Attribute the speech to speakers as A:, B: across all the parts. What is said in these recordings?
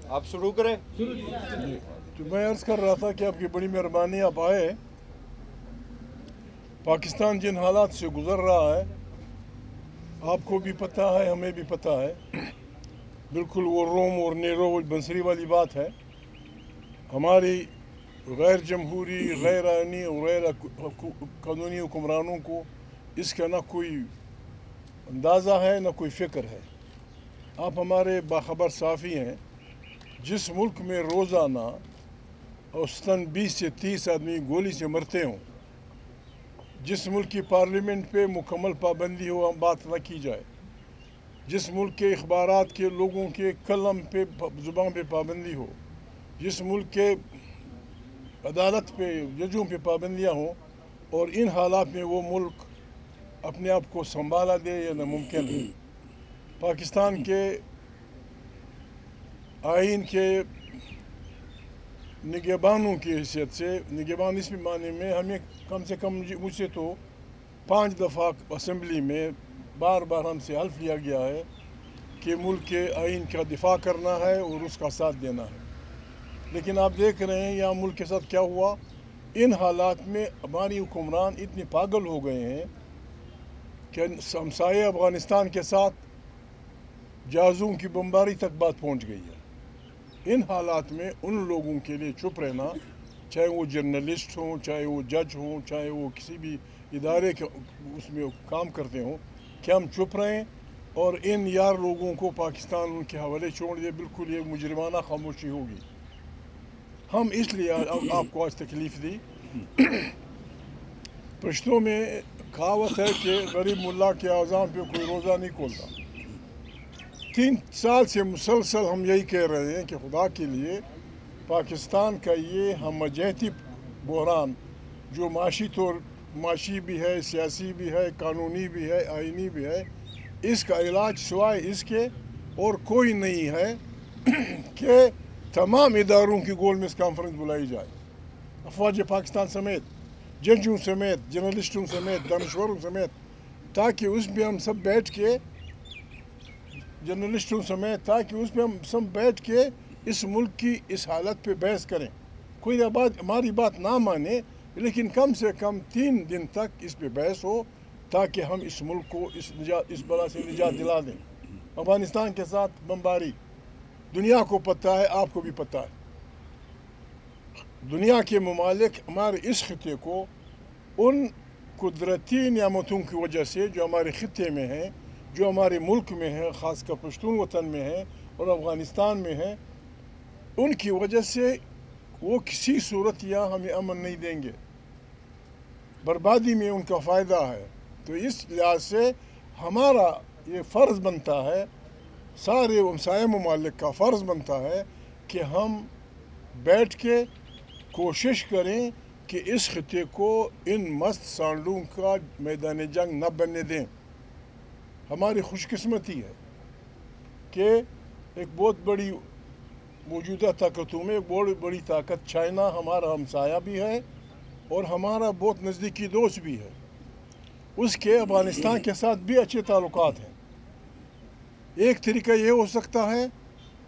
A: آپ شروع کریں.
B: تو میں عرض کر رہا تھا کہ آپ کی بڑی مہربانی آپ آئے. پاکستان جن حالات سے گزر رہا ہے آپ کو بھی پتہ ہے، ہمیں بھی پتہ ہے. بالکل وہ روم اور نیرو بنسری والی بات ہے. ہماری غیر جمہوری، غیر آئینی اور غیر قانونی حکمرانوں کو اس کا نہ کوئی اندازہ ہے نہ کوئی فکر ہے. آپ ہمارے باخبر صحافی ہیں. جس ملک میں روزانہ اوسطاً 20 سے 30 آدمی گولی سے مرتے ہوں، جس ملک کی پارلیمنٹ پہ مکمل پابندی ہو، ہم بات نہ کی جائے، جس ملک کے اخبارات کے لوگوں کے قلم پہ زبان پہ پابندی ہو، جس ملک کے عدالت پہ ججوں پہ پابندیاں ہوں، اور ان حالات میں وہ ملک اپنے آپ کو سنبھالا دے یا ناممکن ہے. پاکستان کے آئین کے نگہبانوں کی حیثیت سے، نگہبان اس معنی میں ہمیں کم سے کم مجھ سے تو 5 دفعہ اسمبلی میں بار بار ہم سے حلف لیا گیا ہے کہ ملک کے آئین کا دفاع کرنا ہے اور اس کا ساتھ دینا ہے. لیکن آپ دیکھ رہے ہیں یہاں ملک کے ساتھ کیا ہوا. ان حالات میں ہماری حکمران اتنے پاگل ہو گئے ہیں کہ ہمسائے افغانستان کے ساتھ جہازوں کی بمباری تک بات پہنچ گئی ہے. ان حالات میں ان لوگوں کے لیے چپ رہنا، چاہے وہ جرنلسٹ ہوں، چاہے وہ جج ہوں، چاہے وہ کسی بھی ادارے کے اس میں کام کرتے ہوں، کہ ہم چپ رہیں اور ان یار لوگوں کو پاکستان ان کے حوالے چھوڑ دے. بالکل یہ مجرمانہ خاموشی ہوگی. ہم اس لیے آپ کو آج تکلیف دی. پشتوں میں کہاوت ہے کہ غریب ملا کے اذان پہ کوئی روزہ نہیں کھولتا. 3 سال سے مسلسل ہم یہی کہہ رہے ہیں کہ خدا کے لیے پاکستان کا یہ ہم جہتی بحران جو معاشی بھی ہے، سیاسی بھی ہے، قانونی بھی ہے، آئینی بھی ہے، اس کا علاج سوائے اس کے اور کوئی نہیں ہے کہ تمام اداروں کی گول میز کانفرنس بلائی جائے، افواج پاکستان سمیت، ججوں سمیت، جرنلسٹوں سمیت، دانشوروں سمیت، تاکہ اس پہ ہم سب بیٹھ کے ہم سب بیٹھ کے اس ملک کی اس حالت پہ بحث کریں. کوئی ہماری بات نہ مانے لیکن کم سے کم 3 دن تک اس پہ بحث ہو تاکہ ہم اس ملک کو اس بلا سے نجات دلا دیں. افغانستان کے ساتھ بمباری دنیا کو پتہ ہے، آپ کو بھی پتہ ہے. دنیا کے ممالک ہمارے اس خطے کو ان قدرتی نعمتوں کی وجہ سے جو ہمارے خطے میں ہیں، جو ہمارے ملک میں ہیں، خاص کر پشتون وطن میں ہیں اور افغانستان میں ہیں، ان کی وجہ سے وہ کسی صورت یہاں ہمیں امن نہیں دیں گے. بربادی میں ان کا فائدہ ہے. تو اس لحاظ سے ہمارا یہ فرض بنتا ہے، سارے ہمسایہ ممالک کا فرض بنتا ہے کہ ہم بیٹھ کے کوشش کریں کہ اس خطے کو ان مست سانڈوں کا میدان جنگ نہ بننے دیں. ہماری خوش قسمتی ہے کہ ایک بہت بڑی موجودہ طاقتوں میں ایک بہت بڑی طاقت چائنا ہمارا ہمسایہ بھی ہے اور ہمارا بہت نزدیکی دوست بھی ہے. اس کے افغانستان کے ساتھ بھی اچھے تعلقات ہیں. ایک طریقہ یہ ہو سکتا ہے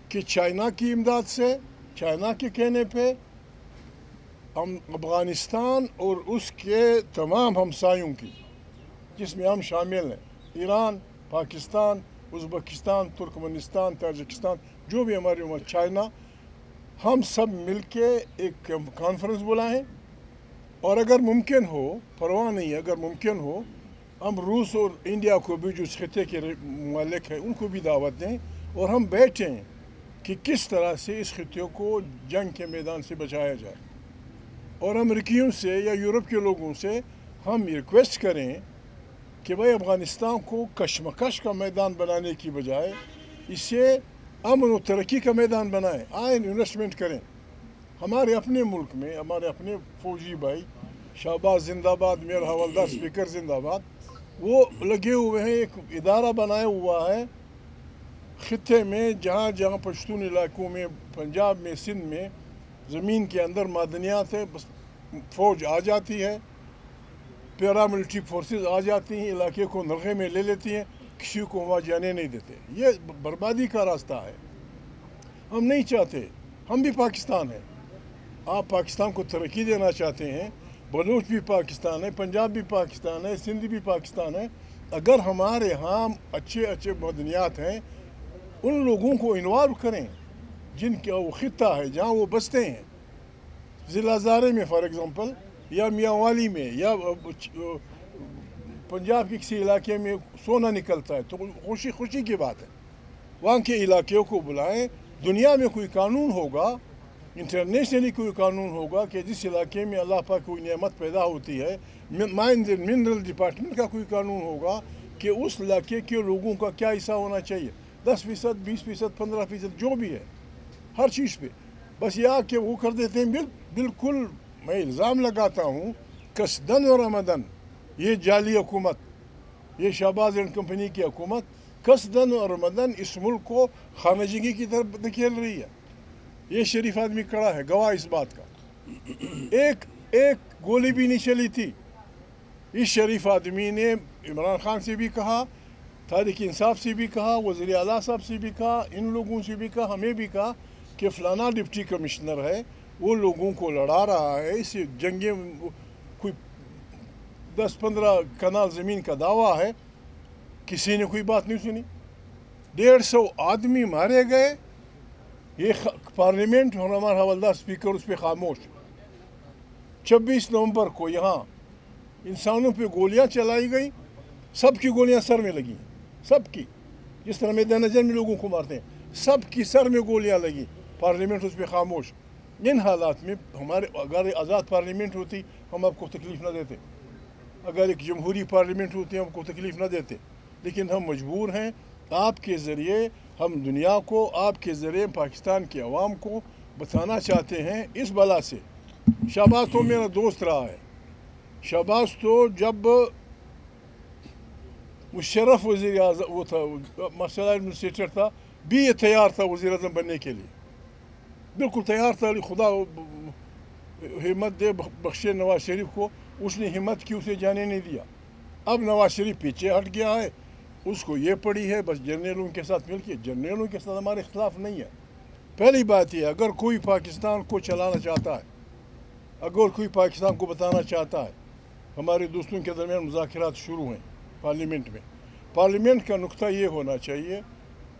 B: کہ چائنا کی امداد سے، چائنا کے کہنے پہ ہم افغانستان اور اس کے تمام ہمسایوں کی، جس میں ہم شامل ہیں، ایران، پاکستان، ازبکستان، ترکمنستان، تاجکستان، جو بھی ہمارے چائنا، ہم سب مل کے ایک کانفرنس بلائیں اور اگر ممکن ہو، پرواہ نہیں، اگر ممکن ہو ہم روس اور انڈیا کو بھی جو اس خطے کے مالک ہیں ان کو بھی دعوت دیں اور ہم بیٹھیں کہ کس طرح سے اس خطے کو جنگ کے میدان سے بچایا جائے. اور امریکیوں سے یا یورپ کے لوگوں سے ہم ریکویسٹ کریں کہ بھائی افغانستان کو کشمکش کا میدان بنانے کی بجائے اسے امن و ترقی کا میدان بنائیں. آئیں انویسٹمنٹ کریں. ہمارے اپنے ملک میں ہمارے اپنے فوجی بھائی، شہباز زندہ باد، میرا حوالدار اسپیکر زندہ باد، وہ لگے ہوئے ہیں. ایک ادارہ بنایا ہوا ہے خطے میں جہاں جہاں پشتون علاقوں میں، پنجاب میں، سندھ میں زمین کے اندر معدنیات ہے، بس فوج آ جاتی ہے، پیراملٹری فورسز آ جاتی ہیں، علاقے کو نرغے میں لے لیتی ہیں کسی کو وہاں جانے نہیں دیتے. یہ بربادی کا راستہ ہے. ہم نہیں چاہتے. ہم بھی پاکستان ہیں. آپ پاکستان کو ترقی دینا چاہتے ہیں. بلوچ بھی پاکستان ہے, پنجاب بھی پاکستان ہے, سندھ بھی پاکستان ہے. اگر ہمارے ہاں اچھے اچھے مدنیات ہیں, ان لوگوں کو انوالو کریں جن کا وہ خطہ ہے, جہاں وہ بستے ہیں. ضلع ہزارے میں فار ایگزامپل, یا میاں والی میں, یا پنجاب کے کسی علاقے میں سونا نکلتا ہے تو خوشی خوشی کی بات ہے. وہاں کے علاقوں کو بلائیں. دنیا میں کوئی قانون ہوگا, انٹرنیشنلی کوئی قانون ہوگا کہ جس علاقے میں اللہ پاک کوئی نعمت پیدا ہوتی ہے, مائنز اینڈ منرل ڈپارٹمنٹ کا کوئی قانون ہوگا کہ اس علاقے کے لوگوں کا کیا حصہ ہونا چاہیے, 10%, 20%, 15%, جو بھی ہے, ہر چیز پہ. بس یہ کہ وہ کر دیتے ہیں. بالکل میں الزام لگاتا ہوں قصدن اور عمدن یہ جعلی حکومت, یہ شہباز اینڈ کمپنی کی حکومت قصدن اور عمدن اس ملک کو خانہ کی طرف دھکیل رہی ہے. یہ شریف آدمی کھڑا ہے, گواہ اس بات کا. ایک گولی بھی نہیں چلی تھی. اس شریف آدمی نے عمران خان سے بھی کہا, تحریک انصاف سے بھی کہا, وزیر اعلیٰ صاحب سے بھی کہا, ان لوگوں سے بھی کہا, ہمیں بھی کہا کہ فلانا ڈپٹی کمشنر ہے, وہ لوگوں کو لڑا رہا ہے. اس جنگیں کوئی 10-15 کنال زمین کا دعویٰ ہے. کسی نے کوئی بات نہیں سنی. 150 آدمی مارے گئے. یہ پارلیمنٹ اور ہمارا حوالدار اسپیکر اس پہ خاموش. 26 نومبر کو یہاں انسانوں پہ گولیاں چلائی گئیں. سب کی گولیاں سر میں لگیں, سب کی. جس طرح میدان نظر میں لوگوں کو مارتے ہیں, سب کی سر میں گولیاں لگیں. پارلیمنٹ اس پہ خاموش. ان حالات میں ہمارے اگر آزاد پارلیمنٹ ہوتی ہم آپ کو تکلیف نہ دیتے. اگر ایک جمہوری پارلیمنٹ ہوتی ہم کو تکلیف نہ دیتے. لیکن ہم مجبور ہیں. آپ کے ذریعے ہم دنیا کو, آپ کے ذریعے پاکستان کے عوام کو بتانا چاہتے ہیں اس بلا سے. شہباز تو میرا دوست رہا ہے. شہباز تو جب مشرف وزیر اعظم وہ تھا, مسئلہ ایڈمنسٹریٹر تھا, بھی یہ تیار تھا وزیر اعظم بننے کے لیے. بالکل تیار تھا. خدا ہمت دے بخشے نواز شریف کو, اس نے ہمت کی, اسے جانے نہیں دیا. اب نواز شریف پیچھے ہٹ گیا ہے. اس کو یہ پڑی ہے بس جرنیلوں کے ساتھ مل کے. جرنیلوں کے ساتھ ہمارے اختلاف نہیں ہے. پہلی بات یہ, اگر کوئی پاکستان کو چلانا چاہتا ہے, اگر کوئی پاکستان کو بتانا چاہتا ہے, ہمارے دوستوں کے درمیان مذاکرات شروع ہیں پارلیمنٹ میں. پارلیمنٹ کا نقطہ یہ ہونا چاہیے,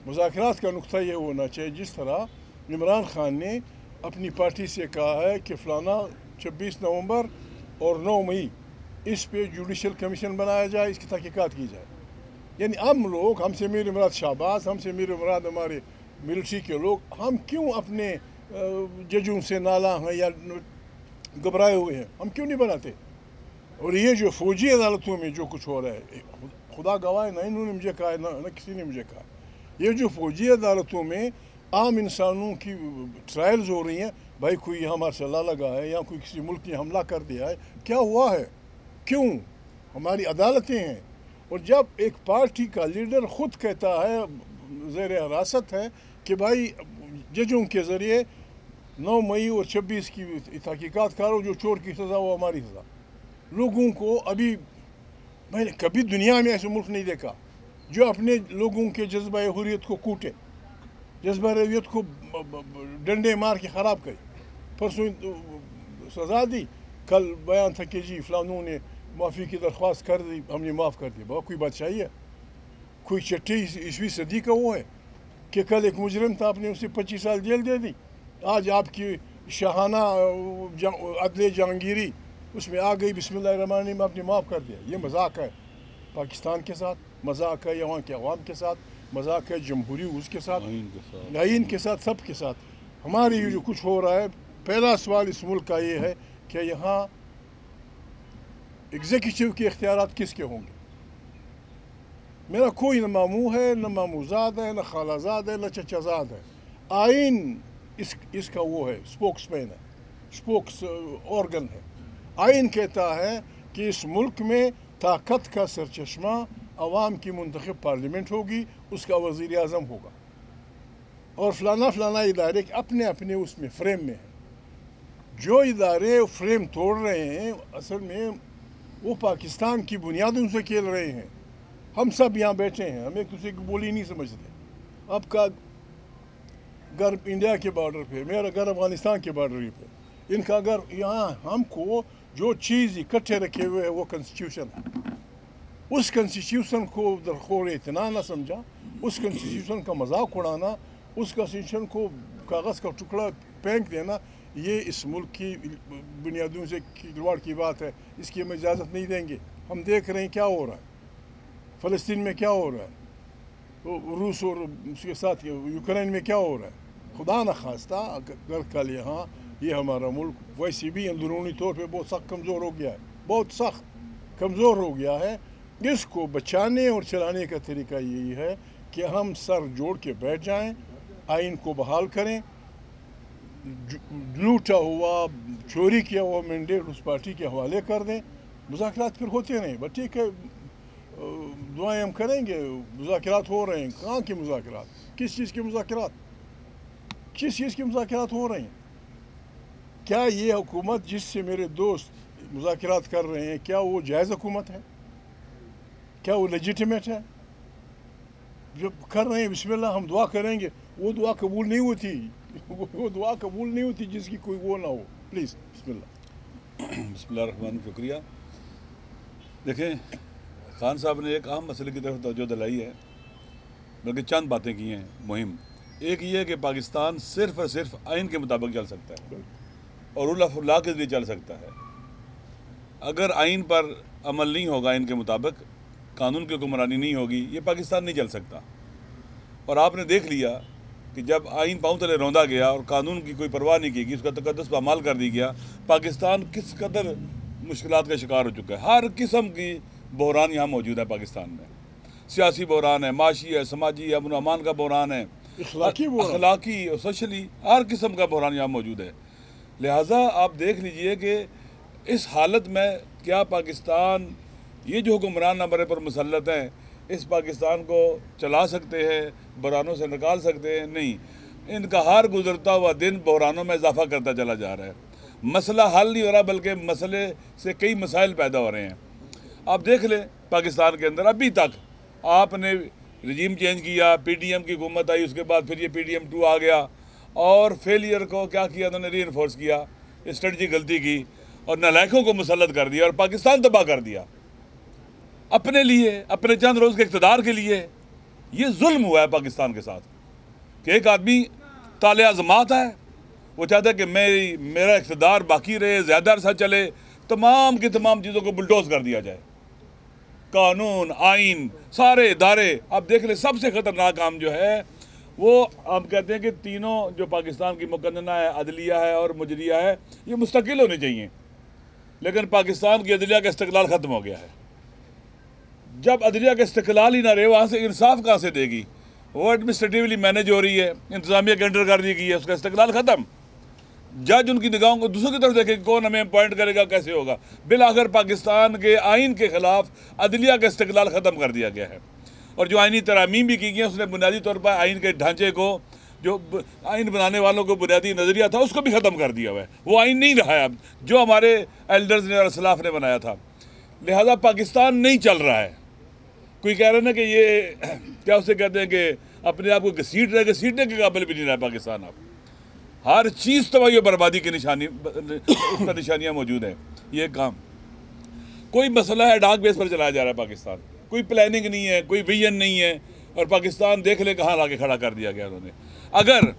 B: مذاکرات کا نقطہ یہ ہونا چاہیے جس طرح عمران خان نے اپنی پارٹی سے کہا ہے کہ فلانا 26 نومبر اور 9 مئی اس پہ جوڈیشل کمیشن بنایا جائے, اس کی تحقیقات کی جائے. یعنی ہم لوگ, ہم سے میرے مراد شہباز, ہم سے میرے مراد ہمارے ملٹری کے لوگ, ہم کیوں اپنے ججوں سے نالاں ہیں یا گھبرائے ہوئے ہیں, ہم کیوں نہیں بناتے؟ اور یہ جو فوجی عدالتوں میں جو کچھ ہو رہا ہے, خدا گواہ ہے, نہ انہوں نے مجھے کہا ہے نہ کسی نے مجھے کہا. یہ جو فوجی عدالتوں میں عام انسانوں کی ٹرائلز ہو رہی ہیں, بھائی کوئی یہاں مارشاء لگا ہے یا کوئی کسی ملک نے حملہ کر دیا ہے, کیا ہوا ہے, کیوں؟ ہماری عدالتیں ہیں. اور جب ایک پارٹی کا لیڈر خود کہتا ہے, زیر حراست ہے, کہ بھائی ججوں کے ذریعے 9 مئی اور 26 کی تحقیقات کرو, جو چور کی سزا وہ ہماری سزا. لوگوں کو ابھی میں نے کبھی دنیا میں ایسے ملک نہیں دیکھا جو اپنے لوگوں کے جذبہ حریت کو کوٹے, جذبہ حریت کو ڈنڈے مار کے خراب کرے. پرسوں سزا دی, کل بیان تھا کہ جی فلانوں نے معافی کی درخواست کر دی, ہم نے معاف کر دیا. کوئی بادشاہی ہے؟ کوئی 6ویں صدی کا وہ ہے کہ کل ایک مجرم تھا, آپ نے اسے 25 سال جیل دے دی. آج آپ کی شاہانہ عدل جہانگیری اس میں آ گئی, بسم اللہ الرحمن الرحیم, آپ نے معاف کر دیا. یہ مذاق ہے پاکستان کے ساتھ, مذاق ہے یہاں کے عوام کے ساتھ, مذاق ہے جمہوری اس کے ساتھ, آئین کے ساتھ, سب کے ساتھ. ہماری جو کچھ ہو رہا ہے, پہلا سوال اس ملک کا یہ ہے کہ یہاں ایگزیکٹو کے اختیارات کس کے ہوں گے؟ میرا کوئی نہ ماموں ہے, نہ ماموزاد ہے, نہ خالہ زاد ہے, نہ چچا زاد ہے. آئین اس کا وہ ہے, اسپوکس مین ہے, اسپوکس آرگن ہے. آئین کہتا ہے کہ اس ملک میں طاقت کا سرچشمہ عوام کی منتخب پارلیمنٹ ہوگی, اس کا وزیر اعظم ہوگا, اور فلانا فلانا ادارے اپنے اپنے اس میں فریم میں ہیں. جو ادارے فریم توڑ رہے ہیں اصل میں وہ پاکستان کی بنیادوں سے کھیل رہے ہیں. ہم سب یہاں بیٹھے ہیں, ہم ایک دوسرے کی بولی نہیں سمجھتے. آپ کا گھر انڈیا کے بارڈر پہ, میرا گھر افغانستان کے بارڈر پہ, ان کا گھر یہاں. ہم کو جو چیز اکٹھے رکھے ہوئے ہے وہ کنسٹیٹیوشن ہے. اس کنسٹیٹیوشن کو درخور اتنا نہ سمجھا, اس کنسٹیٹیوشن کا مذاق اڑانا, اس کنسٹیٹیوشن کو کاغذ کا ٹکڑا پھینک دینا, یہ اس ملک کی بنیادوں سے کھلواڑ کی بات ہے. اس کی ہم اجازت نہیں دیں گے. ہم دیکھ رہے ہیں کیا ہو رہا ہے فلسطین میں, کیا ہو رہا ہے روس اور اس کے ساتھ یوکرین میں, کیا ہو رہا ہے. خدا نخواستہ اگر کل یہاں یہ ہمارا ملک ویسے بھی اندرونی طور پہ بہت سخت کمزور ہو گیا ہے, بہت سخت کمزور ہو گیا ہے. اس کو بچانے اور چلانے کا طریقہ یہی ہے کہ ہم سر جوڑ کے بیٹھ جائیں, آئین کو بحال کریں, لوٹا ہوا چوری کیا ہوا مینڈیٹ اس پارٹی کے حوالے کر دیں. مذاکرات پھر ہوتے نہیں, بس ٹھیک ہے دعائیں ہم کریں گے. مذاکرات ہو رہے ہیں, کہاں کے مذاکرات, کس چیز کے مذاکرات, کس چیز کے مذاکرات ہو رہے ہیں. کیا یہ حکومت جس سے میرے دوست مذاکرات کر رہے ہیں, کیا وہ جائز حکومت ہے, کیا وہ لیجیٹیمیٹ ہے؟ جو کر رہے ہیں بسم اللہ, ہم دعا کریں گے. وہ دعا قبول نہیں ہوتی, وہ دعا قبول نہیں ہوتی جس کی کوئی وہ نہ ہو. پلیز بسم اللہ.
C: بسم اللہ الرحمن الرحیم. شکریہ. دیکھیں, خان صاحب نے ایک اہم مسئلے کی طرف توجہ دلائی ہے, بلکہ چند باتیں کی ہیں مہم. ایک یہ ہے کہ پاکستان صرف اور صرف آئین کے مطابق چل سکتا ہے اور رول آف لا کے ذریعے چل سکتا ہے. اگر آئین پر عمل نہیں ہوگا, آئین کے مطابق قانون کی حکمرانی نہیں ہوگی, یہ پاکستان نہیں چل سکتا. اور آپ نے دیکھ لیا کہ جب آئین پاؤں تلے روندا گیا اور قانون کی کوئی پرواہ نہیں کی گئی, اس کا تقدس پامال کر دی گیا, پاکستان کس قدر مشکلات کا شکار ہو چکا ہے. ہر قسم کی بحران یہاں موجود ہے پاکستان میں. سیاسی بحران ہے, معاشی ہے, سماجی ہے, امن و امان کا بحران ہے, اخلاقی اور سوشلی ہر قسم کا بحران یہاں موجود ہے. لہٰذا آپ دیکھ لیجئے کہ اس حالت میں کیا پاکستان, یہ جو حکمران ہمارے پر مسلط ہیں, اس پاکستان کو چلا سکتے ہیں, بحرانوں سے نکال سکتے ہیں؟ نہیں. ان کا ہر گزرتا ہوا دن بحرانوں میں اضافہ کرتا چلا جا رہا ہے. مسئلہ حل نہیں ہو رہا, بلکہ مسئلے سے کئی مسائل پیدا ہو رہے ہیں. آپ دیکھ لیں پاکستان کے اندر ابھی تک آپ نے رجیم چینج کیا, پی ڈی ایم کی حکومت آئی, اس کے بعد پھر یہ پی ڈی ایم 2 آ گیا, اور فیلئر کو کیا کیا انہوں نے ری انفورس کیا, اسٹریٹجی غلطی کی اور نالائقوں کو مسلط کر دیا اور پاکستان تباہ کر دیا اپنے لیے, اپنے چند روز کے اقتدار کے لیے. یہ ظلم ہوا ہے پاکستان کے ساتھ کہ ایک آدمی طالع عظمات ہے, وہ چاہتا ہے کہ میرا اقتدار باقی رہے, زیادہ عرصہ چلے, تمام کی تمام چیزوں کو بلڈوز کر دیا جائے. قانون, آئین, سارے ادارے آپ دیکھ لیں. سب سے خطرناک کام جو ہے وہ ہم کہتے ہیں کہ تینوں جو پاکستان کی مقننہ ہے, عدلیہ ہے اور مجریہ ہے, یہ مستقل ہونے چاہیے. لیکن پاکستان کی عدلیہ کا استقلال ختم ہو گیا ہے. جب عدلیہ کا استقلال ہی نہ رہے, وہاں سے انصاف کہاں سے دے گی؟ وہ ایڈمنسٹریٹیولی مینیج ہو رہی ہے, انتظامیہ کے انڈر کر دی گئی ہے, اس کا استقلال ختم. جج ان کی نگاہوں کو دوسروں کی طرف دیکھے کہ کون ہمیں اپوائنٹ کرے گا, کیسے ہوگا. بالآخر پاکستان کے آئین کے خلاف عدلیہ کا استقلال ختم کر دیا گیا ہے. اور جو آئینی ترامیم بھی کی گئی ہیں, اس نے بنیادی طور پر آئین کے ڈھانچے کو, جو آئین بنانے والوں کو بنیادی نظریہ تھا, اس کو بھی ختم کر دیا ہوا ہے. وہ آئین نہیں رہا ہے اب جو ہمارے ایلڈرز نے اور اسلاف نے بنایا تھا. لہذا پاکستان نہیں چل رہا ہے. کوئی کہہ رہا ہے نا کہ یہ کیا اسے کہتے ہیں کہ اپنے آپ کو گھسیٹنے کے قابل بھی نہیں رہا پاکستان. اب ہر چیز تباہی و بربادی کی نشانی, اس پر نشانیاں موجود ہیں. یہ کام کوئی مسئلہ ہے ڈاک بیس پر چلایا جا رہا ہے پاکستان. کوئی پلاننگ نہیں ہے, کوئی ویژن نہیں ہے, اور پاکستان دیکھ لے کہاں لا کے کھڑا کر دیا گیا انہوں نے. اگر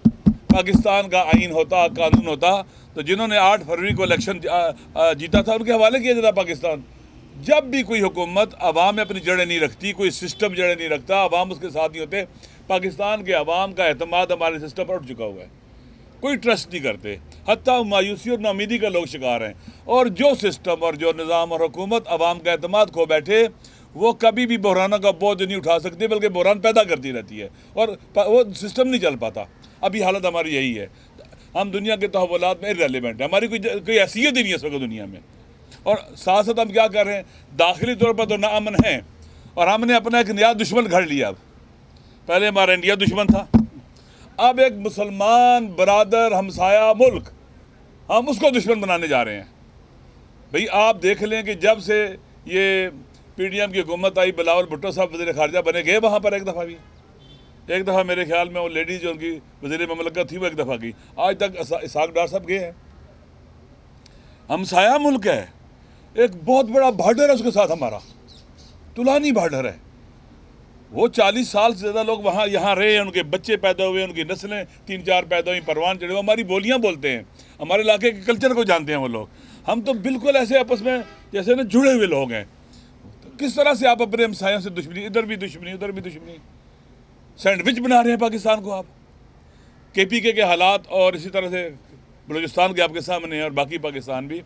C: پاکستان کا آئین ہوتا, قانون ہوتا, تو جنہوں نے 8 فروری کو الیکشن جیتا تھا ان کے حوالے کیا جاتا پاکستان. جب بھی کوئی حکومت عوام میں اپنی جڑیں نہیں رکھتی, کوئی سسٹم جڑیں نہیں رکھتا, عوام اس کے ساتھ نہیں ہوتے. پاکستان کے عوام کا اعتماد ہمارے سسٹم پر اٹھ چکا ہوا ہے. کوئی ٹرسٹ نہیں کرتے, حتیٰ مایوسی اور ناامیدی کا لوگ شکار ہیں. اور جو سسٹم اور جو نظام اور حکومت عوام کا اعتماد کھو بیٹھے, وہ کبھی بھی بحرانوں کا بوجھ نہیں اٹھا سکتی, بلکہ بحران پیدا کرتی رہتی ہے, اور وہ سسٹم نہیں چل پاتا. ابھی حالت ہماری یہی ہے. ہم دنیا کے تحولات میں ارریلیونٹ ہیں, ہماری کوئی حیثیت ہی نہیں ہے اس وقت دنیا میں. اور ساتھ ساتھ ہم کیا کر رہے ہیں, داخلی طور پر تو ناامن ہیں, اور ہم نے اپنا ایک نیا دشمن گھڑ لیا. اب پہلے ہمارا انڈیا دشمن تھا, اب ایک مسلمان برادر ہمسایہ ملک, ہم اس کو دشمن بنانے جا رہے ہیں. بھئی آپ دیکھ لیں کہ جب سے یہ پی ڈی ایم کی حکومت آئی، بلاول بھٹو صاحب وزیر خارجہ بنے، گئے وہاں پر ایک دفعہ بھی؟ ایک دفعہ میرے خیال میں وہ لیڈی جو ان کی وزیر مملکت تھی وہ ایک دفعہ گئی، آج تک اسحاق ڈار صاحب گئے ہیں۔ ہمسایہ ملک ہے، ایک بہت بڑا بارڈر ہے اس کے ساتھ ہمارا، طولانی بارڈر ہے۔ وہ 40 سال سے زیادہ لوگ وہاں یہاں رہے ہیں، ان کے بچے پیدا ہوئے، ان کی نسلیں 3-4 پیدا ہوئی، پروان چڑھے، وہ ہماری بولیاں بولتے ہیں، ہمارے علاقے کے کلچر کو جانتے ہیں وہ لوگ۔ ہم تو بالکل ایسے آپس میں جیسے نا جڑے ہوئے لوگ ہیں۔ کس طرح سے آپ اپنے ہمسایوں سے دشمنی، ادھر بھی دشمنی ادھر بھی دشمنی، سینڈوچ بنا رہے ہیں پاکستان کو آپ۔ کے پی کے حالات اور اسی طرح سے بلوچستان کے آپ کے سامنے ہیں، اور باقی پاکستان بھی۔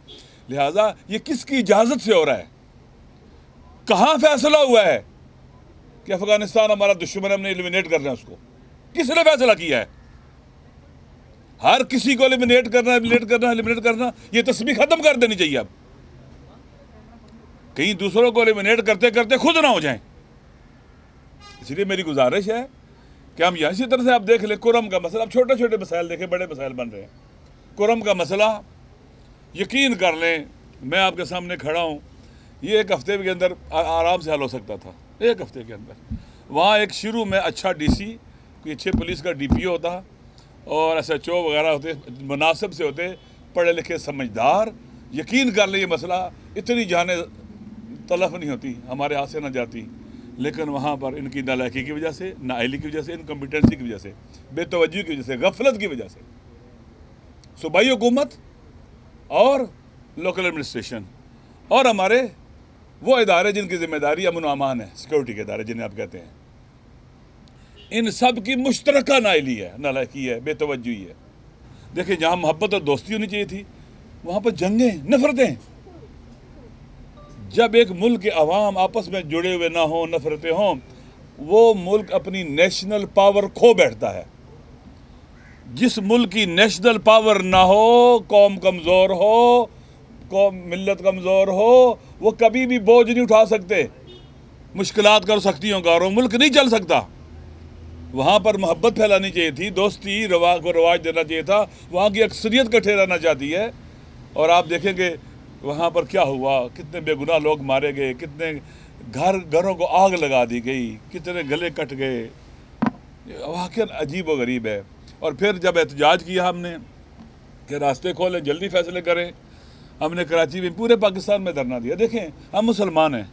C: لہٰذا یہ کس کی اجازت سے ہو رہا ہے؟ کہاں فیصلہ ہوا ہے کہ افغانستان ہمارا دشمن ہے، ہم نے ایلیمینیٹ کرنا ہے اس کو؟ کس نے فیصلہ کیا ہے؟ ہر کسی کو ایلیمینیٹ کرنا، یہ تسبیح ختم کر دینی چاہیے اب، کہیں دوسروں کو ایلیمینیٹ کرتے کرتے خود نہ ہو جائیں۔ اس لیے میری گزارش ہے کہ ہم اسی طرح سے آپ دیکھ لیں کرم کا مسئلہ، اب چھوٹے چھوٹے مسائل دیکھیں، بڑے مسائل بن رہے ہیں۔ کرم کا مسئلہ یقین کر لیں، میں آپ کے سامنے کھڑا ہوں، یہ ایک ہفتے کے اندر آرام سے حل ہو سکتا تھا، ایک ہفتے کے اندر۔ وہاں ایک شروع میں اچھا ڈی سی، کوئی اچھے پولیس کا ڈی پی او ہوتا اور ایس ایچ او وغیرہ ہوتے، مناسب سے ہوتے، پڑھے لکھے سمجھدار، یقین کر لیں یہ مسئلہ اتنی جانیں تلف نہیں ہوتی، ہمارے ہاتھ سے نہ جاتی۔ لیکن وہاں پر ان کی نالائکی کی وجہ سے، نااہلی کی وجہ سے، انکمپیٹنسی کی وجہ سے، بے توجہی کی وجہ سے، غفلت کی وجہ سے، صوبائی حکومت اور لوکل ایڈمنسٹریشن اور ہمارے وہ ادارے جن کی ذمہ داری امن و امان ہے، سیکورٹی کے ادارے جنہیں آپ کہتے ہیں، ان سب کی مشترکہ نااہلی ہے، نالائکی ہے، بے توجہی ہے۔ دیکھیں جہاں محبت اور دوستی ہونی چاہیے تھی وہاں پر جنگیں، نفرتیں۔ جب ایک ملک کے عوام آپس میں جڑے ہوئے نہ ہوں، نفرتیں ہوں، وہ ملک اپنی نیشنل پاور کھو بیٹھتا ہے۔ جس ملک کی نیشنل پاور نہ ہو، قوم کمزور ہو، ملت کمزور ہو، وہ کبھی بھی بوجھ نہیں اٹھا سکتے، مشکلات کر سختیوں کا، اور وہ ملک نہیں چل سکتا۔ وہاں پر محبت پھیلانی چاہیے تھی، دوستی کو رواج دینا چاہیے تھا، وہاں کی اکثریت کٹھے رہنا چاہتی ہے۔ اور آپ دیکھیں کہ وہاں پر کیا ہوا، کتنے بے گناہ لوگ مارے گئے، کتنے گھروں کو آگ لگا دی گئی، کتنے گلے کٹ گئے، واقعاً عجیب و غریب ہے۔ اور پھر جب احتجاج کیا ہم نے کہ راستے کھولیں، جلدی فیصلے کریں، ہم نے کراچی میں، پورے پاکستان میں دھرنا دیا۔ دیکھیں ہم مسلمان ہیں،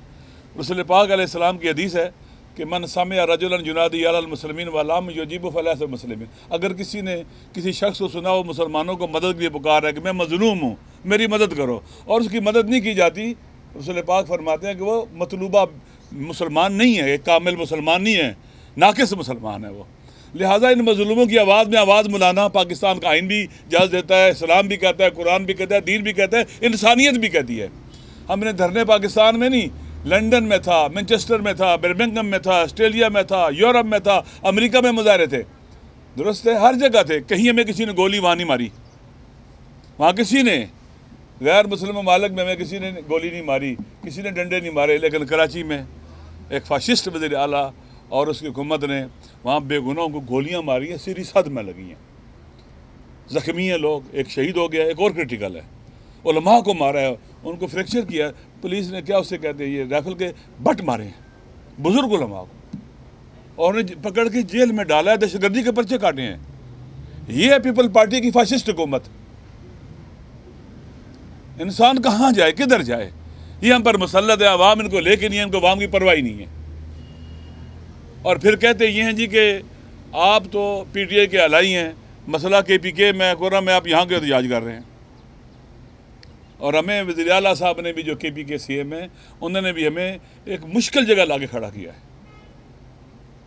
C: رسول پاک علیہ السلام کی حدیث ہے کہ من سمع رجلا ینادی علی المسلمین ولم یجب فلیس مسلمین، اگر کسی نے کسی شخص کو سنا وہ مسلمانوں کو مدد کے لیے پکار رہا ہے کہ میں مظلوم ہوں، میری مدد کرو، اور اس کی مدد نہیں کی جاتی، رسول پاک فرماتے ہیں کہ وہ مطلوبہ مسلمان نہیں ہے، ایک کامل مسلمان نہیں ہے، ناقص مسلمان ہے وہ۔ لہٰذا ان مظلوموں کی آواز میں آواز ملانا پاکستان کا آئین بھی اجازت دیتا ہے، اسلام بھی کہتا ہے، قرآن بھی کہتا ہے، دین بھی کہتا ہے، انسانیت بھی کہتی ہے۔ ہم نے دھرنے پاکستان میں نہیں، لنڈن میں تھا، مینچسٹر میں تھا، برمنگھم میں تھا، آسٹریلیا میں تھا، یورپ میں تھا، امریکہ میں مظاہرے تھے، درست ہے، ہر جگہ تھے، کہیں ہمیں کسی نے گولی وہاں نہیں ماری، وہاں کسی نے، غیر مسلم ممالک میں ہمیں کسی نے گولی نہیں ماری، کسی نے ڈنڈے نہیں مارے، لیکن کراچی میں ایک فاشسٹ وزیر اعلیٰ اور اس کی حکومت نے وہاں بے گناہوں کو گولیاں ماری ہیں، سری صد میں لگی ہیں، زخمی ہیں لوگ، ایک شہید ہو گیا، ایک اور کرٹیکل ہے، علماء کو مارا ہے، ان کو فریکچر کیا ہے، پولیس نے کیا اسے کہتے ہیں یہ رائفل کے بٹ مارے ہیں بزرگ علماء کو، اور انہیں پکڑ کے جیل میں ڈالا ہے، دہشت گردی کے پرچے کاٹے ہیں۔ یہ ہے پیپل پارٹی کی فاشسٹ حکومت۔ انسان کہاں جائے، کدھر جائے؟ یہ ہم پر مسلط ہے، عوام ان کو لے کے نہیں ہے، ان کو عوام کی پرواہ نہیں ہے۔ اور پھر کہتے یہ ہیں جی کہ آپ تو پی ٹی آئی کے الائی ہیں، مسئلہ کے پی کے میں کورا میں آپ یہاں کے احتجاج کر رہے ہیں۔ اور ہمیں وزیر اعلیٰ صاحب نے بھی جو کے پی کے سی ایم ہیں، انہوں نے بھی ہمیں ایک مشکل جگہ لا کے کھڑا کیا ہے۔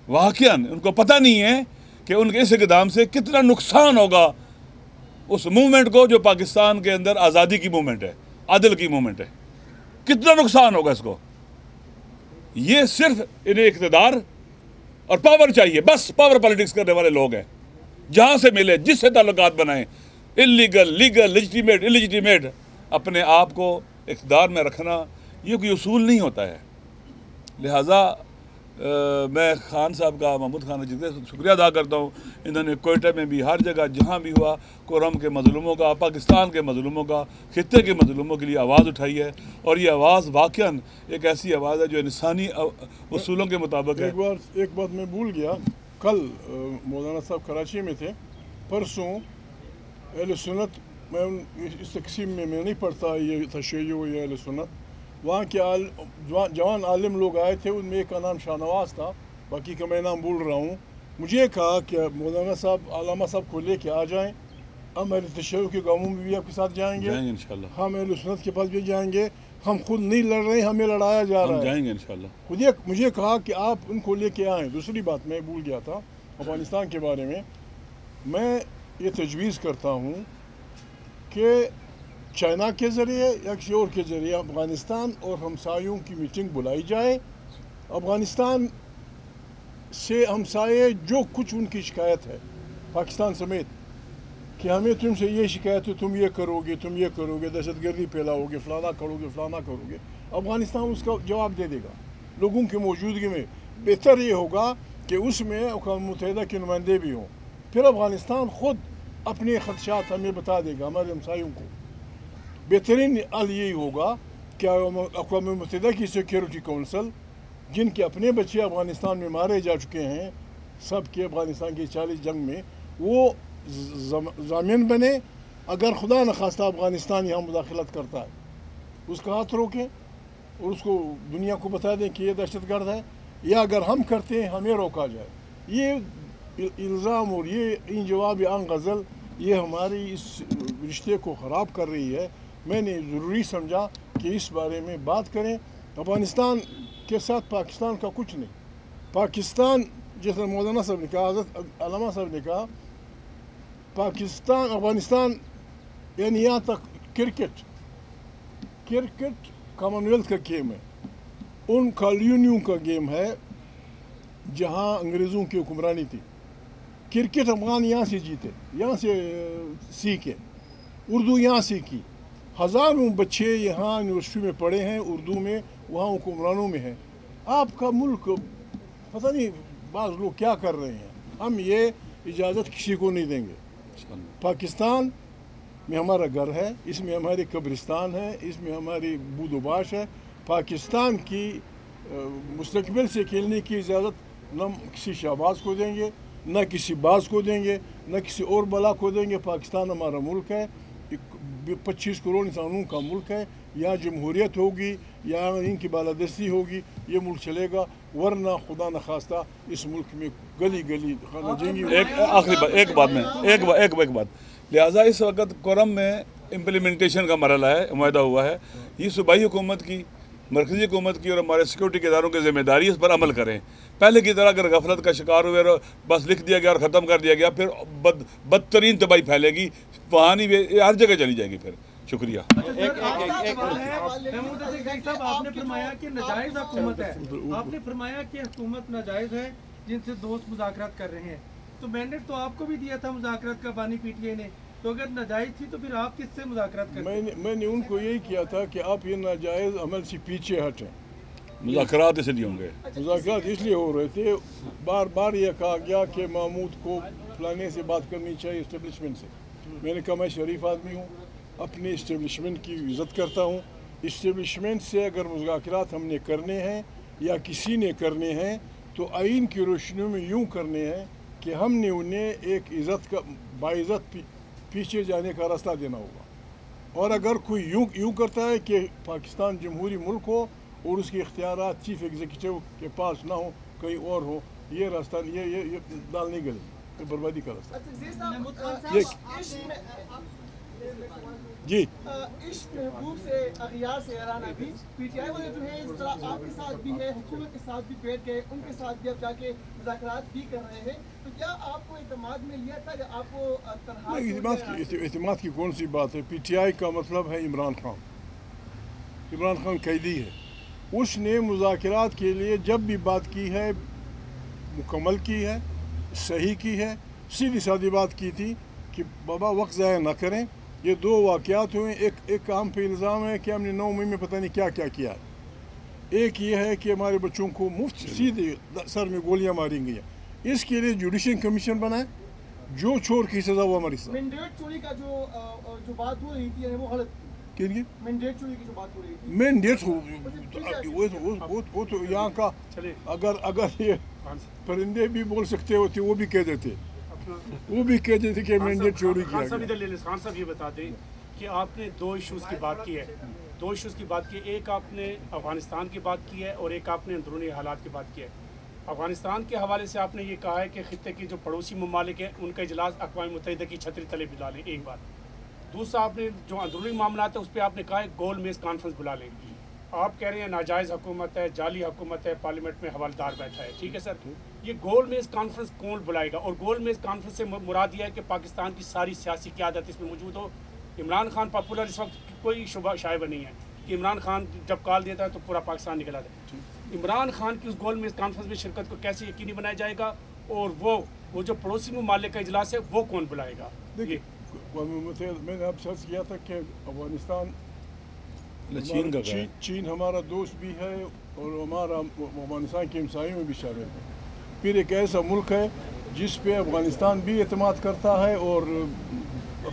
C: واقعاً ان کو پتہ نہیں ہے کہ ان کے اس اقدام سے کتنا نقصان ہوگا اس موومنٹ کو جو پاکستان کے اندر آزادی کی موومنٹ ہے، عدل کی موومنٹ ہے، کتنا نقصان ہوگا اس کو۔ یہ صرف انہیں اقتدار اور پاور چاہیے، بس پاور پالیٹکس کرنے والے لوگ ہیں، جہاں سے ملے، جس سے تعلقات بنائیں، انلیگل، لیگل، لیجیٹیمیٹ، انلیجیٹیمیٹ، اپنے آپ کو اقتدار میں رکھنا یہ کوئی اصول نہیں ہوتا ہے۔ لہٰذا میں خان صاحب کا محمود خان کا شکریہ ادا کرتا ہوں. انہوں نے کوئٹہ میں بھی ہر جگہ جہاں بھی ہوا کورم کے مظلوموں کا, پاکستان کے مظلوموں کا, خطے کے مظلوموں کے لیے آواز اٹھائی ہے, اور یہ آواز واقعاً ایک ایسی آواز ہے جو انسانی اصولوں کے مطابق ہے.
B: ایک بات میں بھول گیا, کل مولانا صاحب کراچی میں تھے, پرسوں اہل سنت, میں اس تقسیم میں نہیں پڑھتا یہ تشیع یا اہل سنت, وہاں کے جوان عالم لوگ آئے تھے, ان میں ایک کا نام شاہ نواز تھا, باقی کا میں نام بھول رہا ہوں. مجھے کہا کہ مولانا صاحب علامہ صاحب کو لے کے آ جائیں, ہم اہل تشیع کے گاؤں میں بھی آپ کے ساتھ جائیں گے
C: انشاءاللہ,
B: ہم اہل سنت کے پاس بھی جائیں گے, ہم خود نہیں لڑ رہے ہیں, ہمیں لڑایا جا رہا ہے,
C: جائیں گے انشاءاللہ.
B: خود مجھے کہا کہ آپ ان کو لے کے آئیں. دوسری بات میں بھول گیا تھا افغانستان کے بارے میں یہ تجویز کرتا ہوں کہ چائنا کے ذریعے یا کسی اور کے ذریعے افغانستان اور ہمسایوں کی میٹنگ بلائی جائے. افغانستان سے ہمسائے جو کچھ ان کی شکایت ہے پاکستان سمیت, کہ ہمیں تم سے یہ شکایت ہے, تم یہ کرو گے, تم یہ کرو گے, دہشت گردی پھیلاؤ گے, فلانا کرو گے, فلانا کرو گے, افغانستان اس کا جواب دے دے گا لوگوں کی موجودگی میں. بہتر یہ ہوگا کہ اس میں اقوام متحدہ کے نمائندے بھی ہوں, پھر افغانستان خود اپنے خدشات ہمیں بتا دے گا, ہمارے ہمسایوں کو. بہترین حل یہی ہوگا کہ اقوام متحدہ کی سیکیورٹی کونسل, جن کے اپنے بچے افغانستان میں مارے جا چکے ہیں سب کے افغانستان کی 40 جنگ میں, وہ ضامن بنے. اگر خدا نخواستہ افغانستان یہاں مداخلت کرتا ہے, اس کا ہاتھ روکیں اور اس کو دنیا کو بتا دیں کہ یہ دہشت گرد ہے, یا اگر ہم کرتے ہیں ہمیں روکا جائے. یہ الزام اور یہ ان جواب عن غزل یہ ہماری اس رشتے کو خراب کر رہی ہے. میں نے ضروری سمجھا کہ اس بارے میں بات کریں. افغانستان کے ساتھ پاکستان کا کچھ نہیں. پاکستان جیسے مولانا صاحب نے کہا, حضرت علامہ صاحب نے کہا, پاکستان افغانستان یعنی یہاں تک کرکٹ کامن ویلتھ کا گیم ہے, ان کالونیوں کا گیم ہے جہاں انگریزوں کی حکمرانی تھی. کرکٹ افغان یہاں سے جیتے, یہاں سے سیکھے, اردو یہاں سیکھی. ہزاروں بچے یہاں یونیورسٹی میں پڑھے ہیں اردو میں, وہاں حکمرانوں میں ہیں. آپ کا ملک پتہ نہیں بعض لوگ کیا کر رہے ہیں. ہم یہ اجازت کسی کو نہیں دیں گے. پاکستان میں ہمارا گھر ہے, اس میں ہماری قبرستان ہے, اس میں ہماری بود و باش ہے. پاکستان کی مستقبل سے کھیلنے کی اجازت نہ کسی شہباز کو دیں گے, نہ کسی باز کو دیں گے, نہ کسی اور بلا کو دیں گے. پاکستان ہمارا ملک ہے, 25 کروڑ انسانوں کا ملک ہے. یہاں جمہوریت ہوگی, یہاں ان کی بالادستی ہوگی, یہ ملک چلے گا. ورنہ خدا نخواستہ اس ملک میں گلی گلی خانہ جنگی.
C: ایک بات, لہٰذا اس وقت کورم میں امپلیمنٹیشن کا مرحلہ ہے, معاہدہ ہوا ہے. یہ صوبائی حکومت کی, مرکزی حکومت کی اور ہمارے سیکورٹی کے اداروں کی ذمہ داری اس پر عمل کریں. پہلے کی طرح اگر غفلت کا شکار ہوئے اور بس لکھ دیا گیا اور ختم کر دیا گیا, پھر بدترین تباہی پھیلے گی, وہاں نہیں ہر جگہ چلی جائے گی. پھر شکریہ.
D: آپ نے فرمایا کہ ناجائز حکومت ہے, آپ نے فرمایا کہ حکومت ناجائز ہے جن سے دوست مذاکرات کر رہے ہیں, تو مینڈیٹ تو آپ کو بھی دیا تھا مذاکرات کا بانی پی ٹی آئی نے, تو اگر ناجائز تھی تو پھر آپ کس سے مذاکرات کرتے؟
B: میں نے ان کو یہی کیا تھا کہ آپ یہ ناجائز عمل سے پیچھے ہٹیں.
C: مذاکرات اس لیے ہوں گے,
B: مذاکرات اس لیے ہو رہے تھے. بار بار یہ کہا گیا کہ محمود کو فلانے سے بات کرنی چاہیے اسٹیبلشمنٹ سے. میں نے کہا میں شریف آدمی ہوں, اپنے اسٹیبلشمنٹ کی عزت کرتا ہوں. اسٹیبلشمنٹ سے اگر مذاکرات ہم نے کرنے ہیں یا کسی نے کرنے ہیں تو آئین کی روشنی میں یوں کرنے ہیں کہ ہم نے انہیں ایک عزت کا باعزت پیچھے جانے کا راستہ دینا ہوگا. اور اگر کوئی یوں کرتا ہے کہ پاکستان جمہوری ملک ہو اور اس کے اختیارات چیف ایگزیکٹو کے پاس نہ ہو, کہیں اور ہو, یہ راستہ یہ دال نہیں گلے, یہ بربادی کا راستہ. جی
E: عشق محبوب سے اغیار سے حیران ابھی پی ٹی آئی والے جو ہے اس طرح آپ کے ساتھ بھی ہے, حکومت کے ساتھ بھی بیٹھ گئے, ان کے ساتھ بھی اب جا کے مذاکرات بھی کر رہے ہیں, تو کیا آپ کو اعتماد میں لیا تھا کہ آپ کو
B: اعتماد کی کون سی بات ہے؟ پی ٹی آئی کا مطلب ہے عمران خان. عمران خان قیدی ہے. اس نے مذاکرات کے لیے جب بھی بات کی ہے مکمل کی ہے, صحیح کی ہے. سیدھی سادھی بات کی تھی کہ بابا وقت ضائع نہ کریں. یہ 2 واقعات ہوئے, ایک کام پہ الزام ہے کہ ہم نے 9 مئی میں پتہ نہیں کیا کیا. ایک یہ ہے کہ ہمارے بچوں کو مفت سیدھے سر میں گولیاں ماری گئی ہیں. اس کے لیے جوڈیشل کمیشن بنائے, جو چور کی سزا وہ ہماری سزا.
E: مینڈیٹ چوری کا جو بات ہو رہی تھی وہ غلط تھی. مینڈیٹ چوری کی جو بات ہو رہی تھی,
B: مینڈیٹ وہ تو یہاں کا, اگر یہ پرندے بھی بول سکتے ہوتے وہ بھی کہہ دیتے, کہ مینڈیٹ چوری کیا گیا.
F: خان صاحب یہ بتا دیں کہ آپ نے دو ایشوز کی بات کی ہے, ایک آپ نے افغانستان کی بات کی ہے اور ایک آپ نے اندرونی حالات کی بات کی ہے. افغانستان کے حوالے سے آپ نے یہ کہا ہے کہ خطے کے جو پڑوسی ممالک ہیں ان کا اجلاس اقوام متحدہ کی چھتری تلے بلا لیں, ایک بات. دوسرا آپ نے جو اندرونی معاملات ہیں اس پہ آپ نے کہا ہے گول میز کانفرنس بلا لیں. آپ کہہ رہے ہیں ناجائز حکومت ہے, جعلی حکومت ہے, پارلیمنٹ میں حوالدار بیٹھا ہے, ٹھیک ہے سر. یہ گول میز کانفرنس کون بلائے گا؟ اور گول میز کانفرنس سے مراد یہ ہے کہ پاکستان کی ساری سیاسی قیادت اس میں موجود ہو. عمران خان پاپولر اس وقت کوئی شبہ شائبہ نہیں ہے کہ عمران خان جب کال دیتا ہے تو پورا پاکستان نکل آتا ہے. عمران خان کی اس گول میز کانفرنس میں شرکت کو کیسے یقینی بنایا جائے گا, اور وہ جو پڑوسی ممالک کا اجلاس ہے وہ کون بلائے گا؟
B: میں نے آپ سے عرض کیا تھا کہ افغانستان چین ہمارا دوست بھی ہے اور ہمارا افغانستان کے ہمسایوں میں بھی شامل ہے. پھر ایک ایسا ملک ہے جس پہ افغانستان بھی اعتماد کرتا ہے اور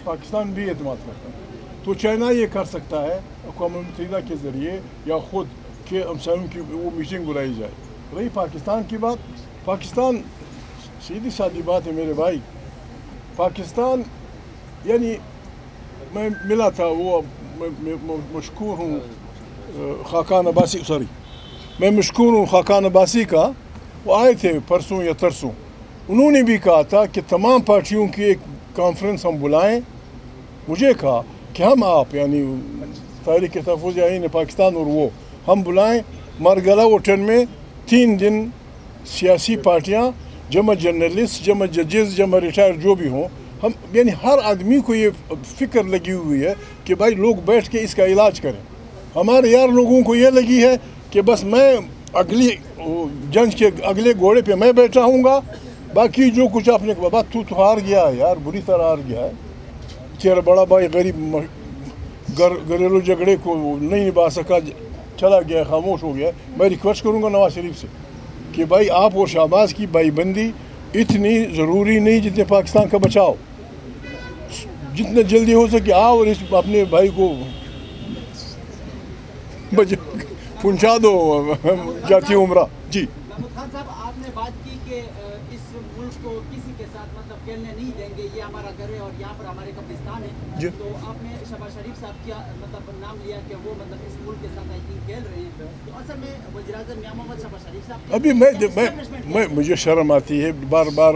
B: پاکستان بھی اعتماد کرتا ہے. تو چائنا یہ کر سکتا ہے اقوام متحدہ کے ذریعے یا خود کہ ہمسایوں کی وہ میٹنگ بلائی جائے. رہی پاکستان کی بات, پاکستان سیدھی سادی بات ہے میرے بھائی. پاکستان یعنی میں ملا تھا, وہ مشکور ہوں خاقان عباسی, میں مشکور ہوں خاقان عباسی کا. وہ آئے تھے پرسوں یا ترسوں, انہوں نے بھی کہا تھا کہ تمام پارٹیوں کی ایک کانفرنس ہم بلائیں. مجھے کہا کہ ہم آپ یعنی تحریک تحفظ آئین پاکستان اور وہ ہم بلائیں مرگلا ووٹن میں 3 دن سیاسی پارٹیاں, جمع جرنلسٹ, جمع ججز, جمع ریٹائر جو بھی ہوں, ہم یعنی ہر آدمی کو یہ فکر لگی ہوئی ہے کہ بھائی لوگ بیٹھ کے اس کا علاج کریں. ہمارے یار لوگوں کو یہ لگی ہے کہ بس میں اگلی جنگ کے اگلے گھوڑے پہ میں بیٹھا ہوں گا, باقی جو کچھ آپ نے بات تو ہار گیا ہے یار, بری طرح ہار گیا ہے. تیرا بڑا بھائی غریب گھریلو جھگڑے کو نہیں نبھا سکا, چلا گیا, خاموش ہو گیا. میں ریکویسٹ کروں گا نواز شریف سے کہ بھائی آپ اور شہباز کی بھائی بندی اتنی ضروری نہیں جتنے پاکستان کا بچاؤ. جتنا جلدی ہو سکے آؤ اور اس اپنے بھائی کو پہنچا دو جاتی عمرہ. جی
G: محمود خان صاحب, آپ نے بات کی کہ اس ملک کو کسی کے ساتھ مطلب کھیلنے نہیں دیں گے, یہ ہمارا گھر ہے اور یہاں پر ہمارے قبرستان ہے. تو آپ نے شہباز شریف صاحب کا مطلب نام لیا کہ وہ مطلب اس ملک کے ساتھ آئی تھنک کھیل رہے ہیں. تو اصل میں وزیر اعظم میاں محمد شہباز شریف صاحب
B: ابھی میں مجھے شرم آتی ہے بار بار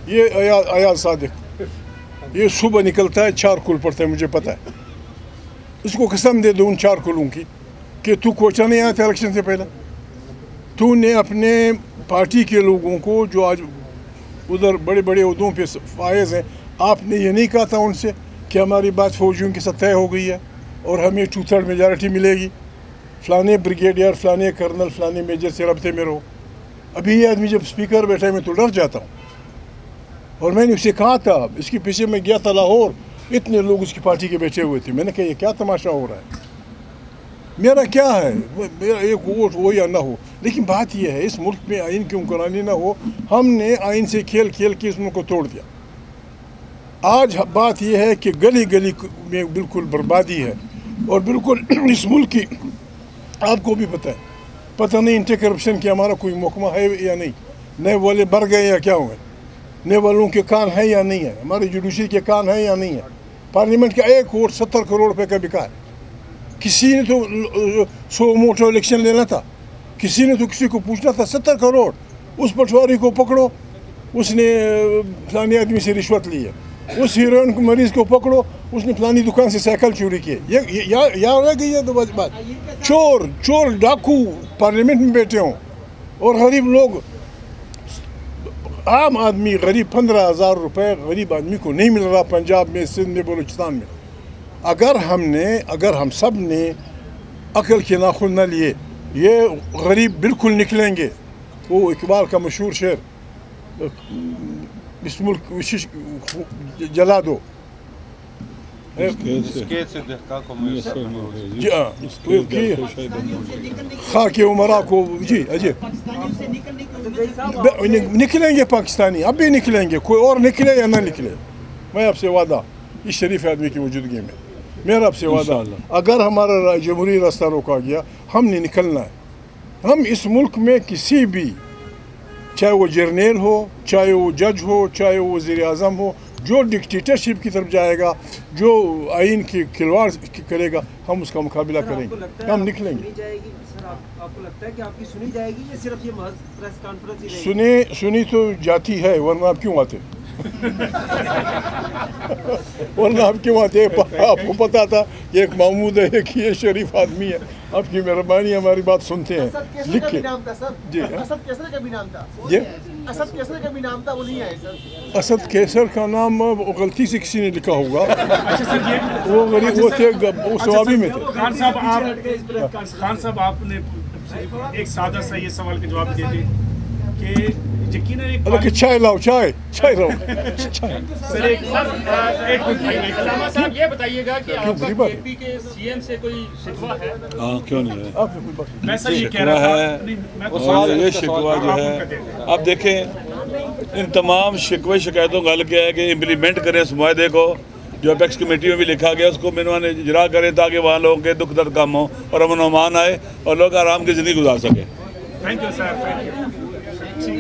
B: یہ ایاز صادق یہ صبح نکلتا ہے 4 کل پڑتا ہے, مجھے پتہ ہے. اس کو قسم دے دو ان 4 کلوں کی کہ تو کوچا نہیں آیا تھا الیکشن سے پہلے. تو نے اپنے پارٹی کے لوگوں کو جو آج ادھر بڑے بڑے عہدوں پہ فائز ہیں, آپ نے یہ نہیں کہا تھا ان سے کہ ہماری بات فوجیوں کے ساتھ طے ہو گئی ہے اور ہمیں 2/3 میجارٹی ملے گی, فلانے بریگیڈیئر, فلانے کرنل, فلانے میجر سے رابطے میں رہو. ابھی یہ آدمی جب اسپیکر بیٹھا ہے میں تو ڈر جاتا ہوں. اور میں نے اسے کہا تھا, اس کے پیچھے میں گیا تھا لاہور, اتنے لوگ اس کی پارٹی کے بیٹھے ہوئے تھے. میں نے کہا یہ کیا تماشا ہو رہا ہے, میرا کیا ہے, میرا ایک ووٹ ہو یا نہ ہو, لیکن بات یہ ہے اس ملک میں آئین کی حکمرانی نہ ہو. ہم نے آئین سے کھیل کھیل کے اس ملک کو توڑ دیا. آج بات یہ ہے کہ گلی گلی میں بالکل بربادی ہے اور بالکل اس ملک کی آپ کو بھی پتہ نہیں انٹی کرپشن کی ہمارا کوئی محکمہ ہے یا نہیں, نئے والے بھر گئے یا کیا ہوئے, نئے والوں کے کان ہے یا نہیں ہے, ہمارے جوڈیشری کے کان ہے یا نہیں ہے. پارلیمنٹ کا 1 ووٹ 70 کروڑ روپے کا بکا ہے. کسی نے تو 100 موٹر الیکشن لینا تھا, کسی نے تو کسی کو پوچھنا تھا 70 کروڑ. اس پٹواری کو پکڑو, اس نے فلانی آدمی سے رشوت لی ہے. اس ہیروئن کو مریض کو پکڑو, اس نے فلانی دکان سے سائیکل چوری کی ہے. یہاں رہ گئی ہے تو بات. چور ڈاکو پارلیمنٹ میں بیٹھے ہوں اور غریب لوگ, عام آدمی غریب 15,000 روپے غریب آدمی کو نہیں مل رہا پنجاب میں, سندھ میں, بلوچستان میں. اگر ہم سب نے عقل کے ناخن نہ لیے یہ غریب بالکل نکلیں گے. وہ اقبال کا مشہور شعر اس ملک جلا دو,
A: Skate se dehka como isso.
B: جی ہاں خاک عمرا کو جی اجی
G: پاکستانیوں سے نکلنے کی امید ہے؟
B: نکلیں گے پاکستانی اب بھی نکلیں گے کوئی اور نکلے یا نہ نکلے میں آپ سے وعدہ اس شریف آدمی کی موجودگی میں میرا آپ سے وعدہ اگر ہمارا جمہوری راستہ روکا گیا ہم نے نکلنا ہے ہم اس ملک میں کسی بھی چاہے وہ جرنیل ہو چاہے وہ جج ہو چاہے وہ وزیر اعظم ہو جو ڈکٹیٹرشپ کی طرف جائے گا جو آئین کی کھلواڑ کرے گا ہم اس کا مقابلہ کریں گے ہم نکلیں گے
H: آپ کو لگتا ہے کہ آپ کی سنی جائے گی یا صرف یہ محض پریس کانفرنس ہی رہے گی؟
B: سنی تو جاتی ہے ورنہ آپ کیوں آتے ورنہ آپ کیوں آتے آپ کو پتا تھا کہ ایک محمود ہے ایک یہ شریف آدمی ہے آپ کی مہربانی ہماری بات سنتے ہیں
E: اسد
B: لکھ
E: کیسر کا
B: کے
E: بھی نام تھا سر
B: جی
E: اسد کیسر کا بھی نام تھا
B: جی
E: اسد کیسر کا بھی نام تھا وہ نہیں آئے سر
B: اسد کیسر کا نام غلطی سے کسی نے لکھا ہوگا وہ غریب وہ تھے وہ ثوابی میں تھے
F: خان صاحب آپ نے ایک سادہ سا یہ سوال کا جواب دے دیں کہ یقیناً ایک
B: اللہ کہ چائے لاؤ چائے لاؤ
I: صاحب یہ بتائیے گا کہ آپ
B: غریب
I: کا
B: ہے؟
I: کے پی کے سی ایم سے کوئی شکوہ ہے؟
C: ہاں کیوں نہیں ہے
B: آپ نے کوئی بات
F: میں سر یہ کہہ
C: شکوہ
F: رہا
C: ہے
F: تھا نہیں، میں تو
C: اور یہ شکوہ جو ہے اب دیکھیں ان تمام شکوے شکایتوں کا حل کیا ہے کہ امپلیمنٹ کریں اس معاہدے کو جو اپیکس کمیٹی میں بھی لکھا گیا اس کو منوان اجرا کریں تاکہ وہاں لوگوں کے دکھ درد کم ہو اور امن و امان آئے اور لوگ آرام کی زندگی گزار سکیں
F: thank you sir thank you